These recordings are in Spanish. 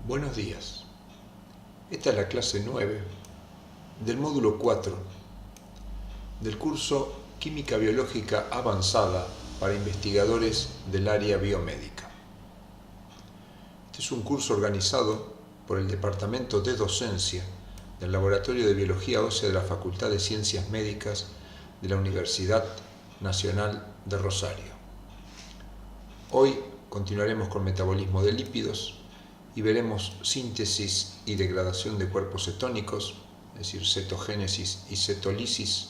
Buenos días. Esta es la clase 9 del módulo 4 del curso Química Biológica Avanzada para investigadores del área biomédica. Este es un curso organizado por el Departamento de Docencia del Laboratorio de Biología Ósea de la Facultad de Ciencias Médicas de la Universidad Nacional de Rosario. Hoy continuaremos con metabolismo de lípidos y veremos síntesis y degradación de cuerpos cetónicos, es decir, cetogénesis y cetolisis,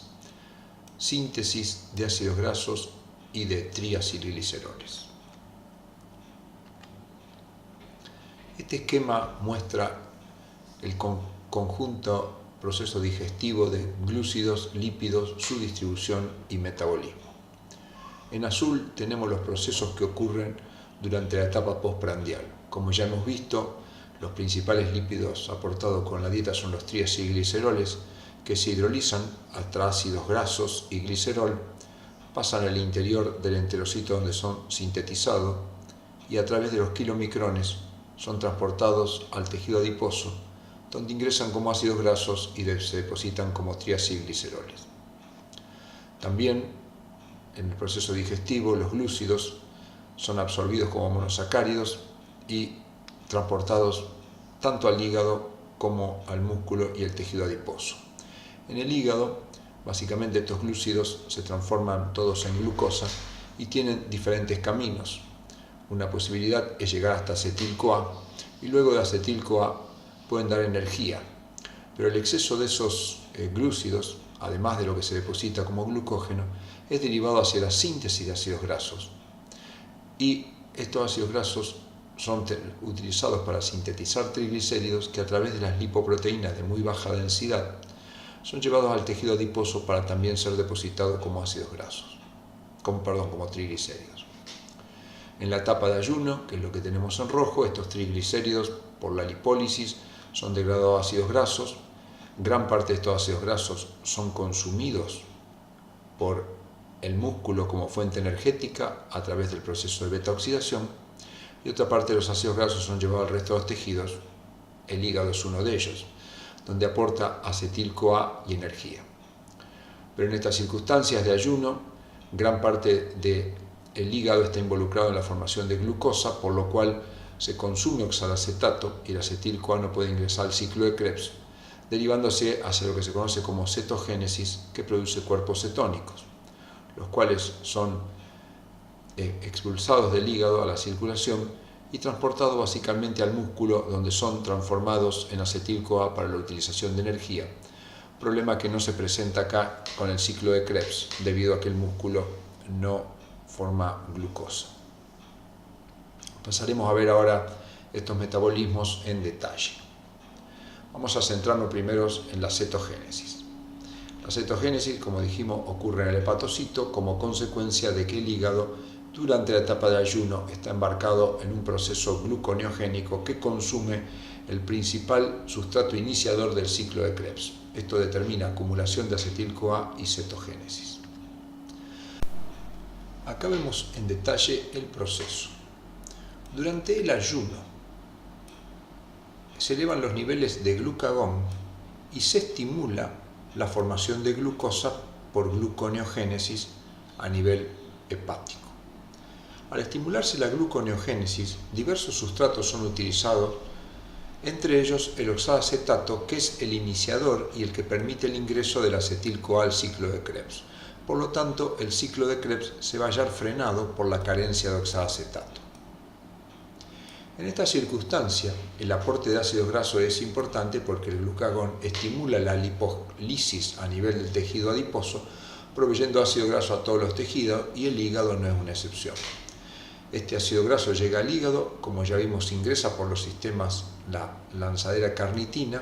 síntesis de ácidos grasos y de triacilgliceroles. Este esquema muestra el conjunto proceso digestivo de glúcidos, lípidos, su distribución y metabolismo. En azul tenemos los procesos que ocurren durante la etapa postprandial. Como ya hemos visto, los principales lípidos aportados con la dieta son los triacilgliceroles, que se hidrolizan hasta ácidos grasos y glicerol, pasan al interior del enterocito donde son sintetizados y a través de los kilomicrones son transportados al tejido adiposo, donde ingresan como ácidos grasos y se depositan como triacilgliceroles. También en el proceso digestivo los glúcidos son absorbidos como monosacáridos y transportados tanto al hígado como al músculo y el tejido adiposo. En el hígado, básicamente estos glúcidos se transforman todos en glucosa y tienen diferentes caminos. Una posibilidad es llegar hasta acetil-CoA y luego de acetil-CoA pueden dar energía, pero el exceso de esos glúcidos, además de lo que se deposita como glucógeno, es derivado hacia la síntesis de ácidos grasos. Y estos ácidos grasos son utilizados para sintetizar triglicéridos que a través de las lipoproteínas de muy baja densidad son llevados al tejido adiposo para también ser depositados como ácidos grasos, como triglicéridos. En la etapa de ayuno, que es lo que tenemos en rojo, estos triglicéridos por la lipólisis son degradados a ácidos grasos. Gran parte de estos ácidos grasos son consumidos por el músculo como fuente energética a través del proceso de beta-oxidación, y otra parte de los ácidos grasos son llevados al resto de los tejidos. El hígado es uno de ellos, donde aporta acetil-CoA y energía. Pero en estas circunstancias de ayuno, gran parte del hígado está involucrado en la formación de glucosa, por lo cual se consume oxalacetato y el acetil-CoA no puede ingresar al ciclo de Krebs, derivándose hacia lo que se conoce como cetogénesis, que produce cuerpos cetónicos, los cuales son expulsados del hígado a la circulación y transportados básicamente al músculo, donde son transformados en acetil-CoA para la utilización de energía, problema que no se presenta acá con el ciclo de Krebs, debido a que el músculo no forma glucosa. Pasaremos a ver ahora estos metabolismos en detalle. Vamos a centrarnos primero en la cetogénesis. La cetogénesis, como dijimos, ocurre en el hepatocito como consecuencia de que el hígado durante la etapa de ayuno está embarcado en un proceso gluconeogénico que consume el principal sustrato iniciador del ciclo de Krebs. Esto determina acumulación de acetil-CoA y cetogénesis. Acá vemos en detalle el proceso. Durante el ayuno se elevan los niveles de glucagón y se estimula la formación de glucosa por gluconeogénesis a nivel hepático. Al estimularse la gluconeogénesis, diversos sustratos son utilizados, entre ellos el oxalacetato, que es el iniciador y el que permite el ingreso del acetil-CoA al ciclo de Krebs. Por lo tanto, el ciclo de Krebs se va a hallar frenado por la carencia de oxalacetato. En esta circunstancia, el aporte de ácidos grasos es importante porque el glucagón estimula la lipólisis a nivel del tejido adiposo, proveyendo ácido graso a todos los tejidos, y el hígado no es una excepción. Este ácido graso llega al hígado, como ya vimos, ingresa por los sistemas la lanzadera carnitina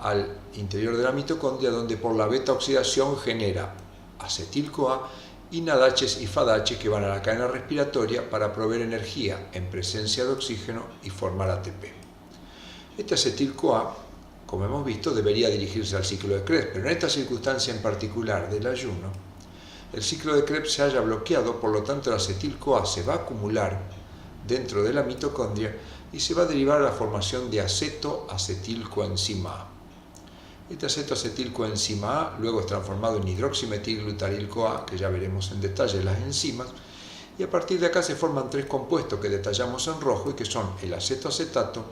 al interior de la mitocondria, donde por la beta-oxidación genera acetil-CoA y NADH y FADH que van a la cadena respiratoria para proveer energía en presencia de oxígeno y formar ATP. Este acetil-CoA, como hemos visto, debería dirigirse al ciclo de Krebs, pero en esta circunstancia en particular del ayuno, el ciclo de Krebs se haya bloqueado, por lo tanto el acetil-CoA se va a acumular dentro de la mitocondria y se va a derivar a la formación de acetoacetilcoenzima A. Este acetoacetilcoenzima A luego es transformado en hidroximetilglutarilco-A, que ya veremos en detalle las enzimas, y a partir de acá se forman tres compuestos que detallamos en rojo y que son el acetoacetato,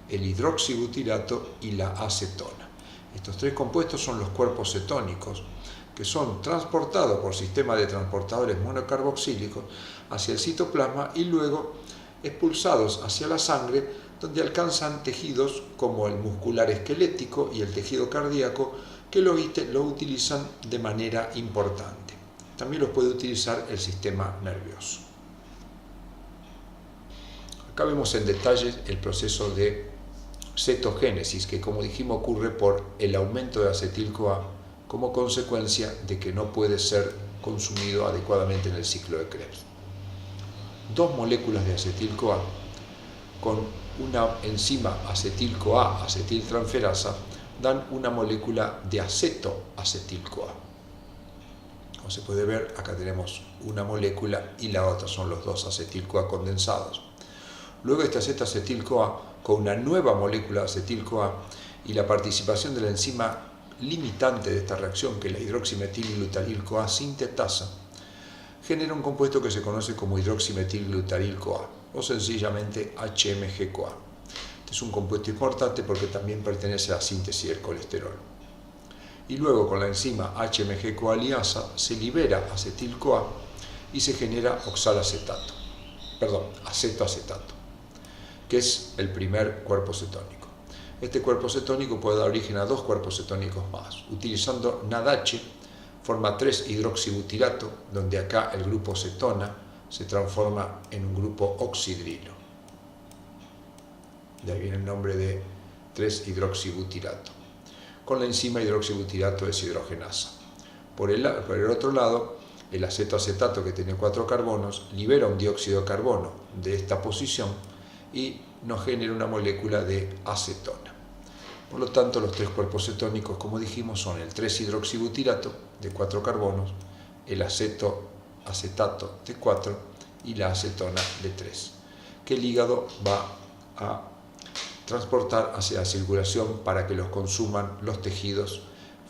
el hidroxibutirato y la acetona. Estos tres compuestos son los cuerpos cetónicos, que son transportados por sistema de transportadores monocarboxílicos hacia el citoplasma y luego expulsados hacia la sangre, donde alcanzan tejidos como el muscular esquelético y el tejido cardíaco, que lo utilizan de manera importante. También los puede utilizar el sistema nervioso. Acá vemos en detalle el proceso de cetogénesis, que como dijimos ocurre por el aumento de acetil-CoA como consecuencia de que no puede ser consumido adecuadamente en el ciclo de Krebs. Dos moléculas de acetil-CoA con una enzima acetil-CoA, acetiltransferasa, dan una molécula de acetoacetil-CoA. Como se puede ver, acá tenemos una molécula y la otra, son los dos acetil-CoA condensados. Luego este acetoacetil-CoA con una nueva molécula de acetil-CoA y la participación de la enzima limitante de esta reacción, que es la hidroximetilglutarilco-A sintetasa, genera un compuesto que se conoce como hidroximetilglutarilco-A o sencillamente HMG-CoA. Este es un compuesto importante porque también pertenece a la síntesis del colesterol. Y luego con la enzima HMG-CoA liasa se libera acetil-CoA y se genera acetoacetato, que es el primer cuerpo cetónico. Este cuerpo cetónico puede dar origen a dos cuerpos cetónicos más. Utilizando NADH, forma 3-hidroxibutirato, donde acá el grupo cetona se transforma en un grupo oxidrilo. De ahí viene el nombre de 3-hidroxibutirato. Con la enzima hidroxibutirato deshidrogenasa. Por el otro lado, el acetoacetato, que tiene 4 carbonos, libera un dióxido de carbono de esta posición y nos genera una molécula de acetona. Por lo tanto, los tres cuerpos cetónicos, como dijimos, son el 3-hidroxibutirato de 4 carbonos, el acetoacetato de 4 y la acetona de 3, que el hígado va a transportar hacia la circulación para que los consuman los tejidos,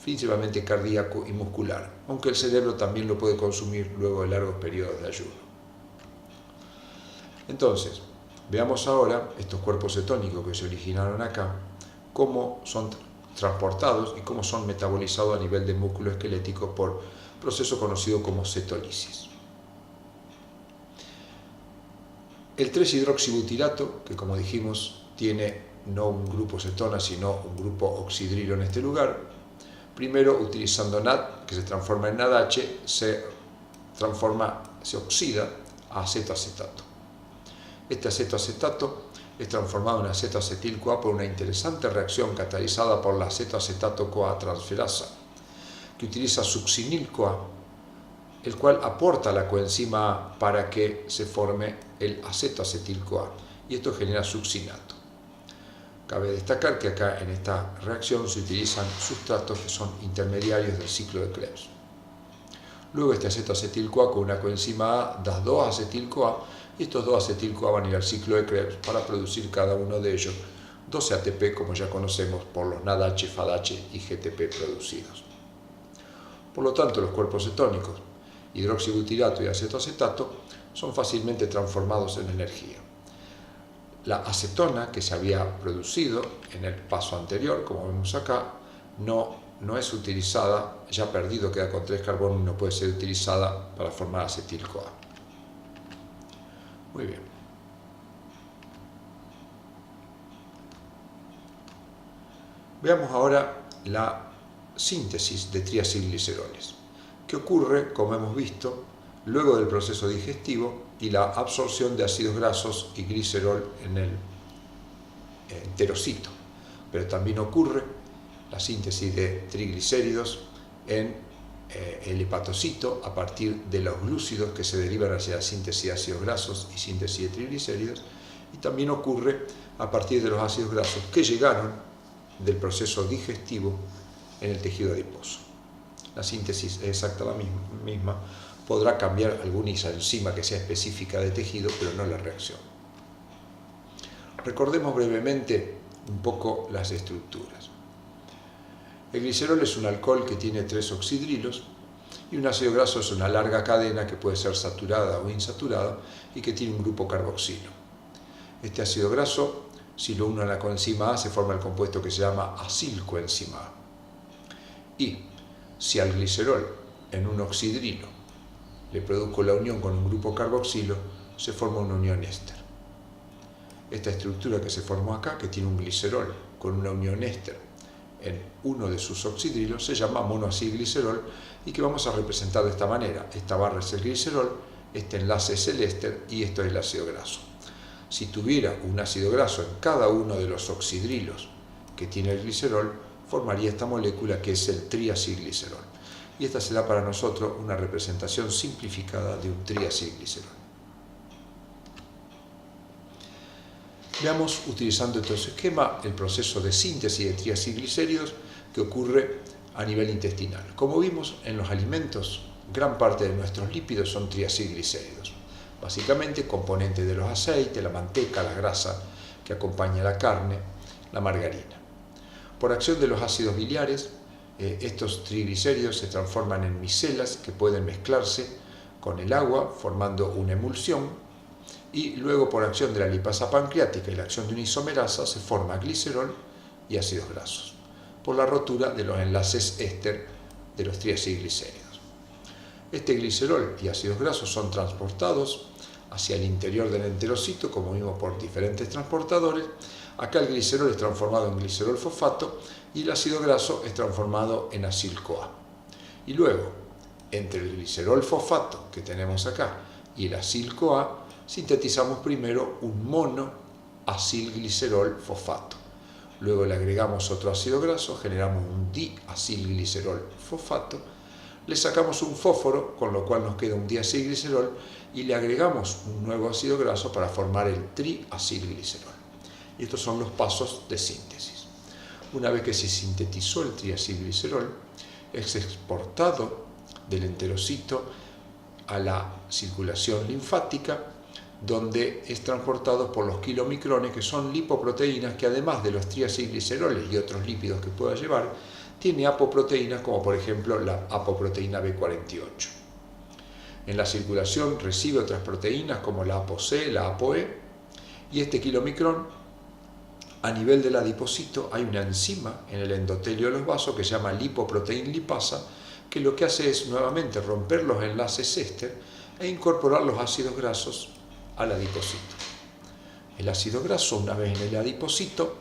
principalmente cardíaco y muscular, aunque el cerebro también lo puede consumir luego de largos periodos de ayuno. Entonces, veamos ahora estos cuerpos cetónicos que se originaron acá, cómo son transportados y cómo son metabolizados a nivel de músculo esquelético por proceso conocido como cetólisis. El 3-hidroxibutirato, que como dijimos tiene no un grupo cetona sino un grupo oxidrilo en este lugar, primero utilizando NAD, que se transforma en NADH, se oxida a acetoacetato. Este acetoacetato es transformado en acetoacetil-CoA por una interesante reacción catalizada por la acetoacetato-CoA transferasa, que utiliza succinil-CoA, el cual aporta la coenzima A para que se forme el acetoacetil-CoA, y esto genera succinato. Cabe destacar que acá en esta reacción se utilizan sustratos que son intermediarios del ciclo de Krebs. Luego este acetoacetil-CoA con una coenzima A da 2-acetil-CoA, y estos 2-acetil-CoA van a ir al ciclo de Krebs para producir cada uno de ellos 12 ATP, como ya conocemos por los NADH, FADH y GTP producidos. Por lo tanto, los cuerpos cetónicos, hidroxibutirato y acetoacetato, son fácilmente transformados en energía. La acetona, que se había producido en el paso anterior, como vemos acá, no es utilizada, ya perdido, queda con 3 carbonos y no puede ser utilizada para formar acetil-CoA. Muy bien. Veamos ahora la síntesis de triacilgliceroles, que ocurre, como hemos visto, luego del proceso digestivo y la absorción de ácidos grasos y glicerol en el enterocito, pero también ocurre la síntesis de triglicéridos en el hepatocito a partir de los glúcidos que se derivan hacia la síntesis de ácidos grasos y síntesis de triglicéridos, y también ocurre a partir de los ácidos grasos que llegaron del proceso digestivo en el tejido adiposo. La síntesis es exacta la misma, podrá cambiar alguna enzima que sea específica de tejido, pero no la reacción. Recordemos brevemente un poco las estructuras. El glicerol es un alcohol que tiene 3 oxidrilos y un ácido graso es una larga cadena que puede ser saturada o insaturada y que tiene un grupo carboxilo. Este ácido graso, si lo uno a la coenzima A, se forma el compuesto que se llama acilcoenzima A. Y si al glicerol en un oxidrilo le produzco la unión con un grupo carboxilo, se forma una unión éster. Esta estructura que se formó acá, que tiene un glicerol con una unión éster en uno de sus oxidrilos, se llama monoacilglicerol y que vamos a representar de esta manera. Esta barra es el glicerol, este enlace es el éster y esto es el ácido graso. Si tuviera un ácido graso en cada uno de los oxidrilos que tiene el glicerol, formaría esta molécula que es el triacilglicerol. Y esta será para nosotros una representación simplificada de un triacilglicerol. Veamos, utilizando este esquema, el proceso de síntesis de triacilglicéridos que ocurre a nivel intestinal. Como vimos en los alimentos, gran parte de nuestros lípidos son triacilglicéridos. Básicamente componentes de los aceites, la manteca, la grasa que acompaña la carne, la margarina. Por acción de los ácidos biliares, estos triglicéridos se transforman en micelas que pueden mezclarse con el agua formando una emulsión y luego por acción de la lipasa pancreática y la acción de una isomerasa se forma glicerol y ácidos grasos por la rotura de los enlaces éster de los triacilglicéridos. Este glicerol y ácidos grasos son transportados hacia el interior del enterocito, como vimos, por diferentes transportadores. Acá el glicerol es transformado en glicerol fosfato y el ácido graso es transformado en acil-CoA. Y luego, entre el glicerol fosfato que tenemos acá y el acil-CoA, sintetizamos primero un monoacilglicerol fosfato. Luego le agregamos otro ácido graso, generamos un diacilglicerol fosfato, le sacamos un fósforo, con lo cual nos queda un diacilglicerol, y le agregamos un nuevo ácido graso para formar el triacilglicerol. Y estos son los pasos de síntesis. Una vez que se sintetizó el triacilglicerol, es exportado del enterocito a la circulación linfática, donde es transportado por los kilomicrones, que son lipoproteínas que, además de los triacilgliceroles y otros lípidos que pueda llevar, tiene apoproteínas como por ejemplo la apoproteína B48. En la circulación recibe otras proteínas como la ApoC, la ApoE, y este kilomicrón, a nivel del adipocito, hay una enzima en el endotelio de los vasos que se llama lipoproteína lipasa, que lo que hace es nuevamente romper los enlaces éster e incorporar los ácidos grasos al adipocito. El ácido graso, una vez en el adipocito,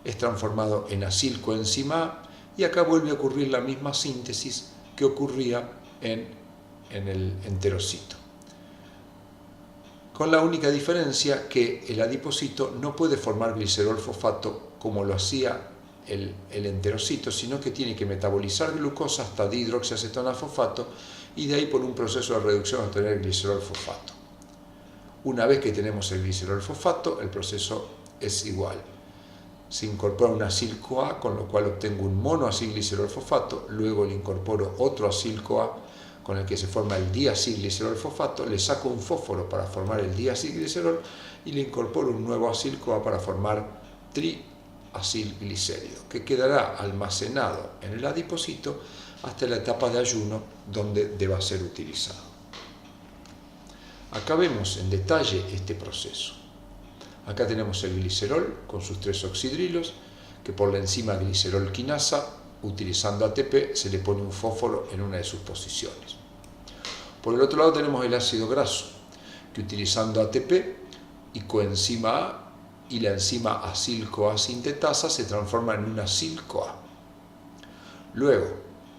es transformado en acilcoenzima A y acá vuelve a ocurrir la misma síntesis que ocurría en el enterocito, con la única diferencia que el adipocito no puede formar glicerol fosfato como lo hacía el enterocito, sino que tiene que metabolizar glucosa hasta dihidroxiacetona-fosfato y de ahí por un proceso de reducción obtener glicerol fosfato. Una vez que tenemos el glicerol fosfato, el proceso es igual. Se incorpora un acil-CoA, con lo cual obtengo un monoacilglicerol fosfato, luego le incorporo otro acil-CoA con el que se forma el diacilglicerol fosfato, le saco un fósforo para formar el diacilglicerol y le incorporo un nuevo acil-CoA para formar triacilglicérido, que quedará almacenado en el adipocito hasta la etapa de ayuno donde deba ser utilizado. Acá vemos en detalle este proceso. Acá tenemos el glicerol con sus 3 oxidrilos, que por la enzima glicerol quinasa, utilizando ATP, se le pone un fósforo en una de sus posiciones. Por el otro lado tenemos el ácido graso, que utilizando ATP y coenzima A y la enzima acil-CoA sintetasa se transforma en un acil-CoA. Luego,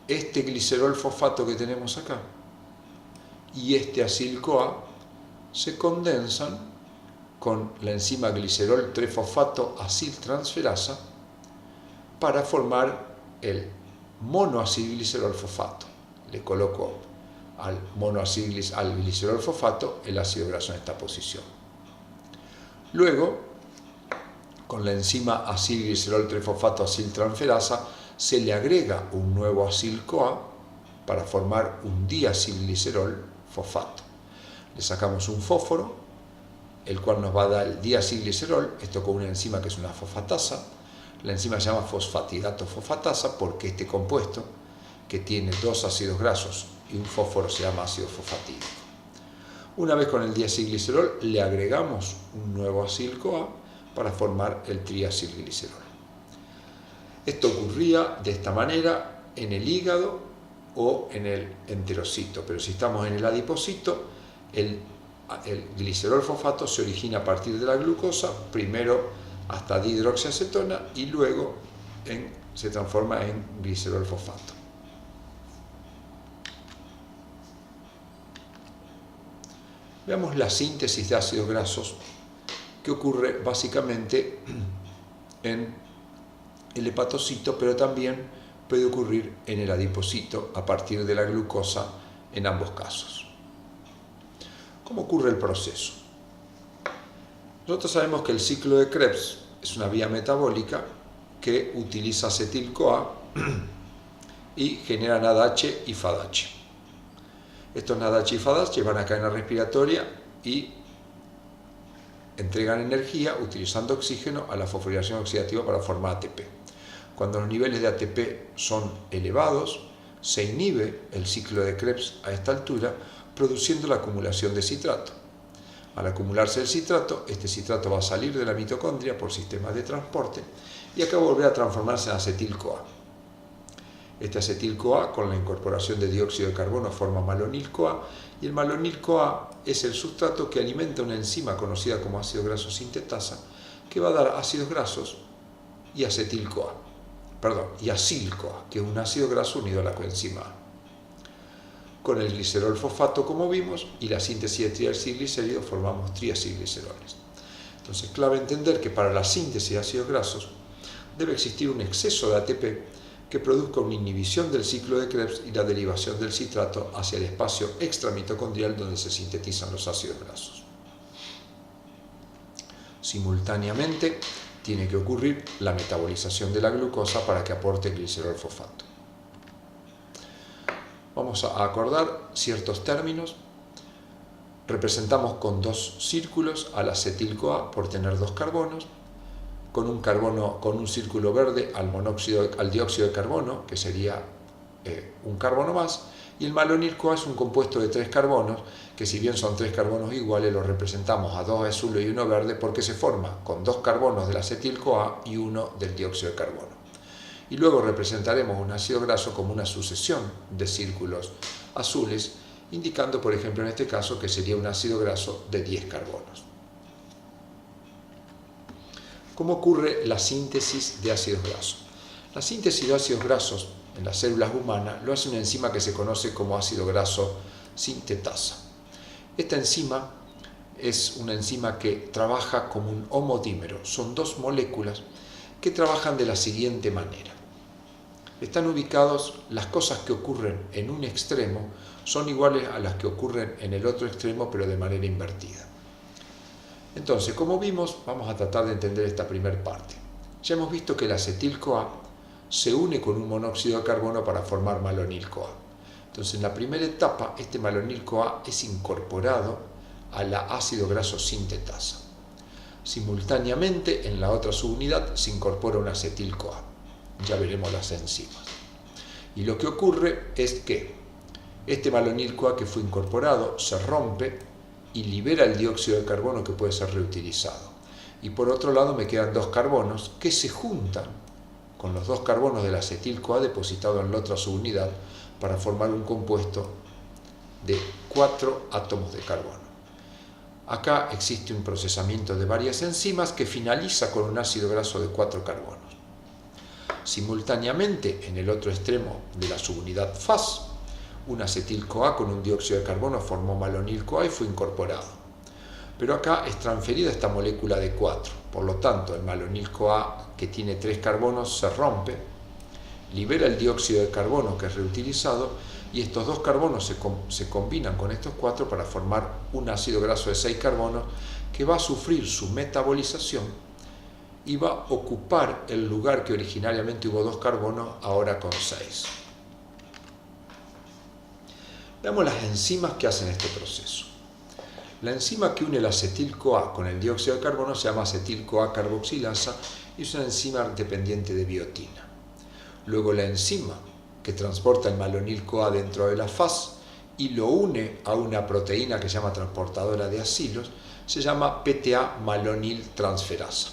este glicerol fosfato que tenemos acá y este acil-CoA se condensan con la enzima glicerol 3-fosfato aciltransferasa para formar el monoacilglicerol fosfato. Le coloco al glicerol fosfato el ácido graso en esta posición. Luego, con la enzima acilglicerol 3-fosfato aciltransferasa se le agrega un nuevo acil-CoA para formar un diacilglicerol fosfato. Le sacamos un fósforo el cual nos va a dar el diacilglicerol, esto con una enzima que es una fosfatasa. La enzima se llama fosfatidato fosfatasa porque este compuesto, que tiene dos ácidos grasos y un fósforo, se llama ácido fosfatídico. Una vez con el diacilglicerol le agregamos un nuevo acil-CoA para formar el triacilglicerol. Esto ocurría de esta manera en el hígado o en el enterocito, pero si estamos en el adipocito, el glicerol fosfato se origina a partir de la glucosa, primero hasta dihidroxiacetona y luego se transforma en glicerol fosfato. Veamos la síntesis de ácidos grasos que ocurre básicamente en el hepatocito, pero también puede ocurrir en el adipocito a partir de la glucosa en ambos casos. ¿Cómo ocurre el proceso? Nosotros sabemos que el ciclo de Krebs es una vía metabólica que utiliza acetil-CoA y genera NADH y FADH. Estos NADH y FADH van a la cadena respiratoria y entregan energía utilizando oxígeno a la fosforilación oxidativa para formar ATP. Cuando los niveles de ATP son elevados, se inhibe el ciclo de Krebs a esta altura, produciendo la acumulación de citrato. Al acumularse el citrato, este citrato va a salir de la mitocondria por sistemas de transporte y acá volver a transformarse en acetil-CoA. Este acetil-CoA, con la incorporación de dióxido de carbono, forma malonil-CoA, y el malonil-CoA es el sustrato que alimenta una enzima conocida como ácido graso sintetasa, que va a dar ácidos grasos y acetil-CoA, y acil-CoA, que es un ácido graso unido a la coenzima A. Con el glicerol fosfato, como vimos, y la síntesis de triacilglicéridos formamos triacilgliceroles. Entonces, clave entender que para la síntesis de ácidos grasos debe existir un exceso de ATP que produzca una inhibición del ciclo de Krebs y la derivación del citrato hacia el espacio extramitocondrial donde se sintetizan los ácidos grasos. Simultáneamente, tiene que ocurrir la metabolización de la glucosa para que aporte el glicerol fosfato. Vamos a acordar ciertos términos. Representamos con dos círculos al acetil-CoA por tener dos carbonos, con un círculo verde al dióxido de carbono, que sería un carbono más, y el malonil-CoA es un compuesto de 3 carbonos, que si bien son 3 carbonos iguales, los representamos a 2 azules y 1 verde porque se forma con 2 carbonos del acetil-CoA y 1 del dióxido de carbono. Y luego representaremos un ácido graso como una sucesión de círculos azules, indicando, por ejemplo, en este caso, que sería un ácido graso de 10 carbonos. ¿Cómo ocurre la síntesis de ácidos grasos? La síntesis de ácidos grasos en las células humanas lo hace una enzima que se conoce como ácido graso sintetasa. Esta enzima es una enzima que trabaja como un homodímero. Son dos moléculas que trabajan de la siguiente manera. Están ubicados, las cosas que ocurren en un extremo son iguales a las que ocurren en el otro extremo, pero de manera invertida. Entonces, como vimos, vamos a tratar de entender esta primera parte. Ya hemos visto que el acetil-CoA se une con un monóxido de carbono para formar malonil-CoA. Entonces, en la primera etapa, este malonil-CoA es incorporado a la ácido graso sintetasa. Simultáneamente, en la otra subunidad se incorpora un acetil-CoA. Ya veremos las enzimas. Y lo que ocurre es que este malonil-CoA que fue incorporado se rompe y libera el dióxido de carbono que puede ser reutilizado. Y por otro lado me quedan 2 carbonos que se juntan con los 2 carbonos del acetil-CoA depositado en la otra subunidad para formar un compuesto de 4 átomos de carbono. Acá existe un procesamiento de varias enzimas que finaliza con un ácido graso de 4 carbonos. Simultáneamente, en el otro extremo de la subunidad FAS, un acetil-CoA con un dióxido de carbono formó malonil-CoA y fue incorporado. Pero acá es transferida esta molécula de 4. Por lo tanto, el malonil-CoA, que tiene 3 carbonos, se rompe, libera el dióxido de carbono que es reutilizado y estos 2 carbonos se combinan con estos 4 para formar un ácido graso de 6 carbonos que va a sufrir su metabolización y va a ocupar el lugar que originariamente hubo 2 carbonos, ahora con 6. Veamos las enzimas que hacen este proceso. La enzima que une el acetil-CoA con el dióxido de carbono se llama acetil-CoA carboxilasa y es una enzima dependiente de biotina. Luego la enzima que transporta el malonil-CoA dentro de la faz y lo une a una proteína que se llama transportadora de acilos se llama PTA-malonil transferasa.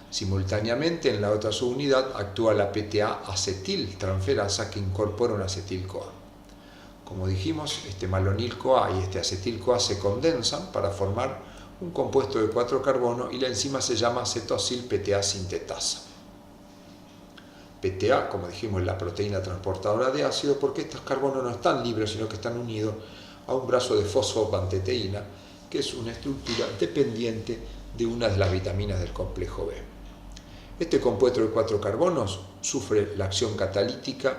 Simultáneamente en la otra subunidad actúa la PTA-acetil transferasa que incorpora un acetil-CoA. Como dijimos, este malonil-CoA y este acetil-CoA se condensan para formar un compuesto de 4 carbonos y la enzima se llama cetoacil-PTA sintetasa. PTA, como dijimos, es la proteína transportadora de ácido porque estos carbonos no están libres, sino que están unidos a un brazo de fosfopanteteína, que es una estructura dependiente de una de las vitaminas del complejo B. Este compuesto de 4 carbonos sufre la acción catalítica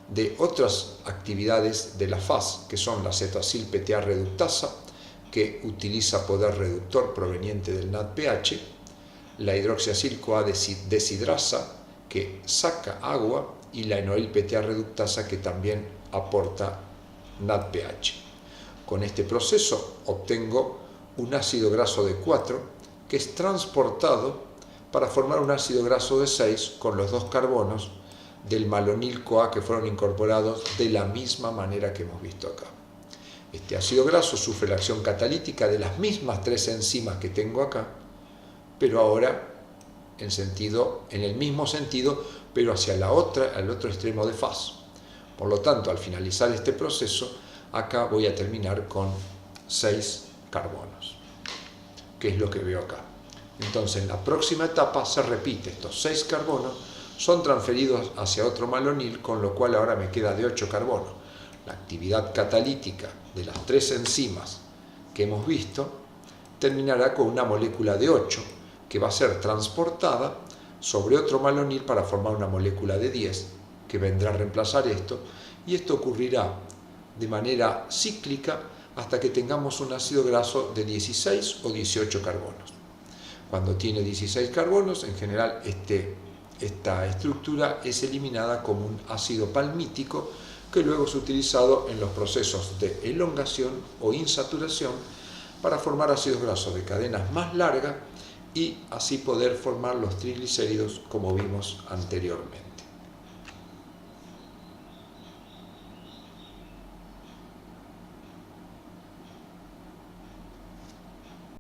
de otras actividades de la faz, que son la cetoacil-PTA reductasa, que utiliza poder reductor proveniente del NADPH, la hidroxiacil-CoA deshidrasa, que saca agua, y la enoil-PTA reductasa, que también aporta NADPH. Con este proceso obtengo un ácido graso de 4 que es transportado para formar un ácido graso de 6 con los 2 carbonos del malonil-CoA que fueron incorporados de la misma manera que hemos visto acá. Este ácido graso sufre la acción catalítica de las mismas 3 enzimas que tengo acá, pero ahora en el mismo sentido, pero hacia al otro extremo de faz. Por lo tanto, al finalizar este proceso, acá voy a terminar con 6 carbonos, que es lo que veo acá. Entonces, en la próxima etapa se repite, estos 6 carbonos son transferidos hacia otro malonil, con lo cual ahora me queda de 8 carbonos. La actividad catalítica de las 3 enzimas que hemos visto terminará con una molécula de 8, que va a ser transportada sobre otro malonil para formar una molécula de 10, que vendrá a reemplazar esto, y esto ocurrirá de manera cíclica hasta que tengamos un ácido graso de 16 o 18 carbonos. Cuando tiene 16 carbonos, en general esta estructura es eliminada como un ácido palmítico que luego es utilizado en los procesos de elongación o insaturación para formar ácidos grasos de cadenas más largas y así poder formar los triglicéridos como vimos anteriormente.